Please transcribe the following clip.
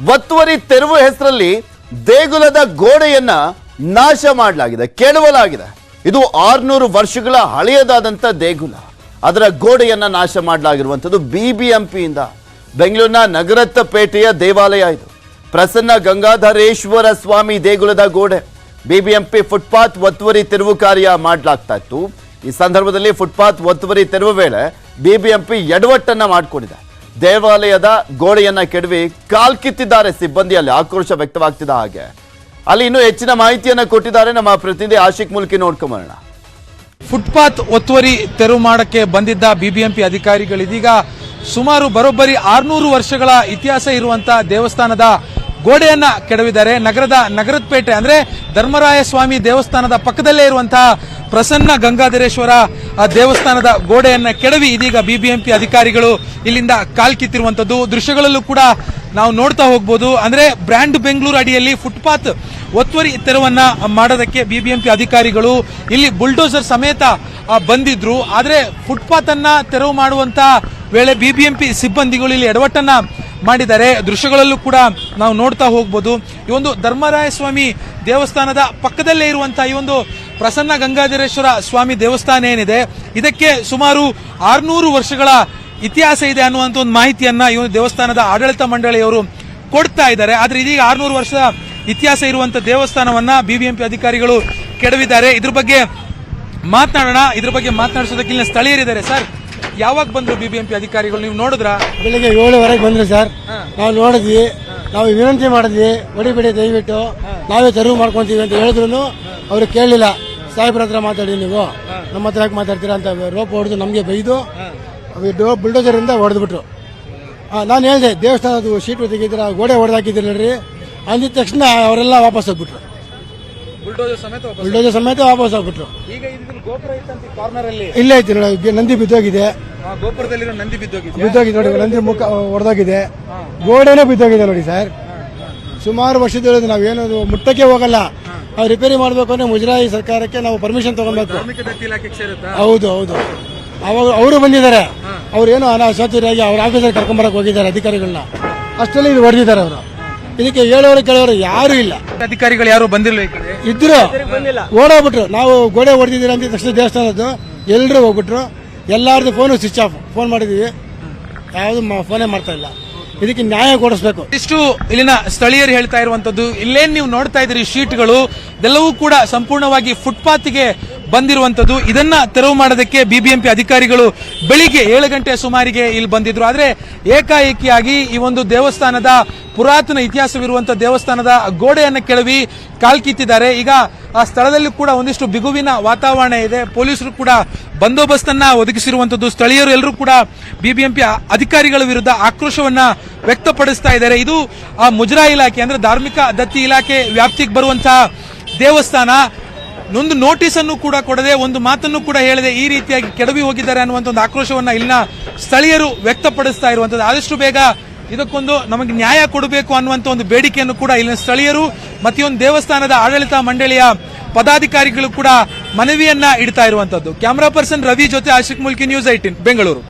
ಒತ್ತುವರಿ ತೆರವು ಹೆಸರಲ್ಲಿ ದೇಗುಲದ ಗೋಡೆಯನ್ನ ನಾಶ ಮಾಡಲಾಗಿದೆ, ಕೆಡವಲಾಗಿದೆ. ಇದು 600 ವರ್ಷಗಳ ಹಳೆಯದಾದಂಥ ದೇಗುಲ. ಅದರ ಗೋಡೆಯನ್ನ ನಾಶ ಮಾಡಲಾಗಿರುವಂಥದ್ದು ಬಿಬಿಎಂಪಿಯಿಂದ. ಬೆಂಗಳೂರಿನ ನಗರತ್ಪೇಟೆಯ ದೇವಾಲಯ ಇದು. ಪ್ರಸನ್ನ ಗಂಗಾಧರೇಶ್ವರ ಸ್ವಾಮಿ ದೇಗುಲದ ಗೋಡೆ. ಬಿಬಿಎಂಪಿ ಫುಟ್ಪಾತ್ ಒತ್ತುವರಿ ತೆರವು ಕಾರ್ಯ ಮಾಡಲಾಗ್ತಾ ಇತ್ತು. ಈ ಸಂದರ್ಭದಲ್ಲಿ ಫುಟ್ಪಾತ್ ಒತ್ತುವರಿ ತೆರವು ವೇಳೆ ಬಿಬಿಎಂಪಿ ಎಡವಟ್ಟನ್ನ ಮಾಡಿಕೊಂಡಿದೆ. ದೇವಾಲಯದ ಗೋಡೆಯನ್ನ ಕೆಡವಿ ಕಾಲ್ಕಿತ್ತಿದ್ದಾರೆ ಸಿಬ್ಬಂದಿಯಲ್ಲಿ. ಆಕ್ರೋಶ ವ್ಯಕ್ತವಾಗ್ತಿದ್ದ ಹಾಗೆ ಅಲ್ಲಿ ಇನ್ನೂ ಹೆಚ್ಚಿನ ಮಾಹಿತಿಯನ್ನ ಕೊಟ್ಟಿದ್ದಾರೆ ನಮ್ಮ ಪ್ರತಿನಿಧಿ ಆಶಿಕ್ ಮುಲ್ಕಿ. ನೋಡ್ಕೊಂಬರೋಣ. ಫುಟ್ಪಾತ್ ಒತ್ತುವರಿ ತೆರವು ಮಾಡಕ್ಕೆ ಬಂದಿದ್ದ ಬಿಬಿಎಂಪಿ ಅಧಿಕಾರಿಗಳು ಇದೀಗ ಸುಮಾರು ಬರೋಬ್ಬರಿ 600 ವರ್ಷಗಳ ಇತಿಹಾಸ ಇರುವಂತಹ ದೇವಸ್ಥಾನದ ಗೋಡೆಯನ್ನ ಕೆಡವಿದ್ದಾರೆ. ನಗರತ್ಪೇಟೆ ಅಂದ್ರೆ ಧರ್ಮರಾಯ ಸ್ವಾಮಿ ದೇವಸ್ಥಾನದ ಪಕ್ಕದಲ್ಲೇ ಇರುವಂತಹ ಪ್ರಸನ್ನ ಗಂಗಾಧರೇಶ್ವರ ದೇವಸ್ಥಾನದ ಗೋಡೆಯನ್ನ ಕೆಡವಿ ಇದೀಗ ಬಿಬಿಎಂಪಿ ಅಧಿಕಾರಿಗಳು ಇಲ್ಲಿಂದ ಕಾಲ್ಕಿತ್ತಿರುವಂತದ್ದು ದೃಶ್ಯಗಳಲ್ಲೂ ಕೂಡ ನಾವು ನೋಡ್ತಾ ಹೋಗಬಹುದು. ಅಂದ್ರೆ ಬ್ರ್ಯಾಂಡ್ ಬೆಂಗಳೂರು ಅಡಿಯಲ್ಲಿ ಫುಟ್ಪಾತ್ ಒತ್ತುವರಿ ತೆರವನ್ನ ಮಾಡೋದಕ್ಕೆ ಬಿಬಿಎಂಪಿ ಅಧಿಕಾರಿಗಳು ಇಲ್ಲಿ ಬುಲ್ಡೋಸರ್ ಸಮೇತ ಬಂದಿದ್ರು. ಆದ್ರೆ ಫುಟ್ಪಾತ್ ಅನ್ನ ತೆರವು ಮಾಡುವಂತ ವೇಳೆ ಬಿಬಿಎಂಪಿ ಸಿಬ್ಬಂದಿಗಳು ಇಲ್ಲಿ ಎಡವಟ್ಟನ್ನ ಮಾಡಿದ್ದಾರೆ. ದೃಶ್ಯಗಳಲ್ಲೂ ಕೂಡ ನಾವು ನೋಡ್ತಾ ಹೋಗಬಹುದು. ಈ ಒಂದು ಧರ್ಮರಾಯ ಸ್ವಾಮಿ ದೇವಸ್ಥಾನದ ಪಕ್ಕದಲ್ಲೇ ಇರುವಂತಹ ಈ ಒಂದು ಪ್ರಸನ್ನ ಗಂಗಾಧರೇಶ್ವರ ಸ್ವಾಮಿ ದೇವಸ್ಥಾನ ಏನಿದೆ, ಇದಕ್ಕೆ ಸುಮಾರು 600 ವರ್ಷಗಳ ಇತಿಹಾಸ ಇದೆ ಅನ್ನುವಂತ ಒಂದು ಮಾಹಿತಿಯನ್ನ ಈ ಒಂದು ದೇವಸ್ಥಾನದ ಆಡಳಿತ ಮಂಡಳಿಯವರು ಕೊಡ್ತಾ ಇದ್ದಾರೆ. ಆದ್ರೆ ಇದೀಗ 600 ವರ್ಷದ ಇತಿಹಾಸ ಇರುವಂತಹ ದೇವಸ್ಥಾನವನ್ನ ಬಿಬಿಎಂಪಿ ಅಧಿಕಾರಿಗಳು ಕೆಡವಿದ್ದಾರೆ. ಇದ್ರ ಬಗ್ಗೆ ಮಾತನಾಡೋಣ. ಇದ್ರ ಬಗ್ಗೆ ಮಾತನಾಡಿಸೋದಕ್ಕೆ ಇಲ್ಲಿನ ಸ್ಥಳೀಯರಿದ್ದಾರೆ. ಸರ್, ಯಾವಾಗ ಬಂದ್ರು ಬಿಬಿಎಂಪಿ ಅಧಿಕಾರಿಗಳು? ನೀವು ನೋಡಿದ್ರ? ಬೆಳಿಗ್ಗೆ 7:00 ಬಂದ್ರು ಸರ್. ನಾವು ನೋಡಿದ್ವಿ, ನಾವು ವಿನಂತಿ ಮಾಡಿದ್ವಿ, ಹೊಡಿಬೇಡಿ ದಯವಿಟ್ಟು, ನಾವೇ ತೆರವು ಮಾಡ್ಕೊಂತೀವಿ ಅಂತ ಹೇಳಿದ್ರು ಅವ್ರು ಕೇಳಲಿಲ್ಲ. ಸಾಹೇಬ್ರ ಹತ್ರ ಮಾತಾಡಿ, ನೀವು ನಮ್ಮ ಹತ್ರ ಯಾಕೆ ಮಾತಾಡ್ತೀರಾ ಅಂತ ರೋಪ್ ಹೊಡೆದು ನಮಗೆ ಬೈದು ಬುಲ್ಡೋಸರ್ ಇಂದ ಹೊಡೆದ್ಬಿಟ್ರು. ನಾನು ಹೇಳಿದೆ, ದೇವಸ್ಥಾನದ ಶೀಟ್ ತೆಗಿದ್ರ ಗೋಡೆ ಹೊಡೆದಾಕಿದ್ರಿ ಅಂದಿದ ತಕ್ಷಣ ಅವರೆಲ್ಲ ವಾಪಸ್ ಹೋಗ್ಬಿಟ್ರು. ಬುಲ್ಡೋಸರ್ ಸಮೇತ ವಾಪಸ್ ಹೋಗ್ಬಿಟ್ರು. ಇಲ್ಲೇ ಐತಿ ನೋಡಿ, ನಂದಿ ಬಿದ್ದೋಗಿದೆ. ಬಿದ್ದೋಗಿದೆ ನೋಡಿ, ನಂದಿ ಮುಖ ಹೊಡೆದೋಗಿದೆ, ಗೋಡೆನೇ ಬಿದ್ದೋಗಿದೆ ನೋಡಿ ಸರ್. ಸುಮಾರು ವರ್ಷದ ನಾವೇನು ಮುಟ್ಟಕ್ಕೆ ಹೋಗಲ್ಲ. ನಾವು ರಿಪೇರಿ ಮಾಡಬೇಕು ಅಂದ್ರೆ ಮುಜರಾಯಿ ಸರ್ಕಾರಕ್ಕೆ ನಾವು ಪರ್ಮಿಷನ್ ತಗೊಬೇಕು. ಹೌದು. ಅವಾಗ ಅವರು ಬಂದಿದ್ದಾರೆ. ಅವ್ರೇನು ಅನಾಶಾಚರಿಯಾಗಿ ಅವ್ರ ಆಫೀಸರ್ ಕರ್ಕೊಂಬರಕ್ ಹೋಗಿದ್ದಾರೆ ಅಧಿಕಾರಿಗಳನ್ನ. ಅಷ್ಟರಲ್ಲಿ ಇದು ಹೊಡೆದಿದ್ದಾರೆ ಅವರು. ಇದಕ್ಕೆ ಹೇಳೋರು ಕೇಳೋರು ಯಾರು ಇಲ್ಲ. ಅಧಿಕಾರಿಗಳು ಯಾರು ಬಂದಿಲ್ಲ. ಇದ್ರು ಓಡೋಗ್ಬಿಟ್ರು. ನಾವು ಗೋಡೆ ಹೊಡೆದಿದ್ದೀರ ಅಂತ ತಕ್ಷಣ ದೇವಸ್ಥಾನದ್ದು ಎಲ್ಲರೂ ಹೋಗ್ಬಿಟ್ರು. ಎಲ್ಲಾರ್ದು ಫೋನು ಸ್ವಿಚ್ ಆಫ್. ಫೋನ್ ಮಾಡಿದೀವಿ, ಯಾವ್ದು ಫೋನೇ ಮಾಡ್ತಾ ಇಲ್ಲ. ಇದಕ್ಕೆ ನ್ಯಾಯ ಕೊಡಿಸ್ಬೇಕು. ಇಷ್ಟು ಇಲ್ಲಿನ ಸ್ಥಳೀಯರು ಹೇಳ್ತಾ ಇರುವಂತದ್ದು. ಇಲ್ಲೇನ್ ನೀವು ನೋಡ್ತಾ ಇದ್ರಿ ಶೀಟ್ಗಳು ಇದೆಲ್ಲವೂ ಕೂಡ ಸಂಪೂರ್ಣವಾಗಿ ಫುಟ್ಪಾತ್ಗೆ ಬಂದಿರುವಂತದ್ದು. ಇದನ್ನ ತೆರವು ಮಾಡೋದಕ್ಕೆ ಬಿಬಿಎಂಪಿ ಅಧಿಕಾರಿಗಳು ಬೆಳಿಗ್ಗೆ 7 ಗಂಟೆ ಸುಮಾರಿಗೆ ಇಲ್ಲಿ ಬಂದಿದ್ರು. ಆದ್ರೆ ಏಕಾಏಕಿಯಾಗಿ ಈ ಒಂದು ದೇವಸ್ಥಾನದ ಪುರಾತನ ಇತಿಹಾಸವಿರುವಂತಹ ದೇವಸ್ಥಾನದ ಗೋಡೆಯನ್ನು ಕೆಳವಿ ಕಾಲ್ಕಿತ್ತಿದ್ದಾರೆ. ಈಗ ಆ ಸ್ಥಳದಲ್ಲಿ ಕೂಡ ಒಂದಿಷ್ಟು ಬಿಗುವಿನ ವಾತಾವರಣ ಇದೆ. ಪೊಲೀಸರು ಕೂಡ ಬಂದೋಬಸ್ತ್ ಅನ್ನ ಒದಗಿಸಿರುವಂತದ್ದು. ಸ್ಥಳೀಯರು ಎಲ್ಲರೂ ಕೂಡ ಬಿಬಿಎಂಪಿ ಅಧಿಕಾರಿಗಳ ವಿರುದ್ಧ ಆಕ್ರೋಶವನ್ನ ವ್ಯಕ್ತಪಡಿಸ್ತಾ ಇದ್ದಾರೆ. ಇದು ಆ ಮುಜರಾಯಿ ಇಲಾಖೆ ಅಂದ್ರೆ ಧಾರ್ಮಿಕ ದತ್ತಿ ಇಲಾಖೆ ವ್ಯಾಪ್ತಿಗೆ ಬರುವಂತಹ ದೇವಸ್ಥಾನ. ಒಂದು ನೋಟಿಸ್ ಅನ್ನು ಕೂಡ ಕೊಡದೆ, ಒಂದು ಮಾತನ್ನು ಕೂಡ ಹೇಳದೆ ಈ ರೀತಿಯಾಗಿ ಕೆಡವಿ ಹೋಗಿದ್ದಾರೆ ಅನ್ನುವಂತ ಒಂದು ಆಕ್ರೋಶವನ್ನ ಇಲ್ಲಿನ ಸ್ಥಳೀಯರು ವ್ಯಕ್ತಪಡಿಸ್ತಾ ಇರುವಂತದ್ದು. ಆದಷ್ಟು ಬೇಗ ಇದಕ್ಕೊಂದು ನಮಗೆ ನ್ಯಾಯ ಕೊಡಬೇಕು ಅನ್ನುವಂತ ಒಂದು ಬೇಡಿಕೆಯನ್ನು ಕೂಡ ಇಲ್ಲಿನ ಸ್ಥಳೀಯರು ಮತ್ತೆ ಒಂದು ದೇವಸ್ಥಾನದ ಆಡಳಿತ ಮಂಡಳಿಯ ಪದಾಧಿಕಾರಿಗಳು ಕೂಡ ಮನವಿಯನ್ನ ಇಡ್ತಾ ಇರುವಂತದ್ದು. ಕ್ಯಾಮರಾ ಪರ್ಸನ್ ರವಿ ಜೊತೆ ಆಶಿಕ್ ಮುಲ್ಕಿ, ನ್ಯೂಸ್ 18 ಬೆಂಗಳೂರು.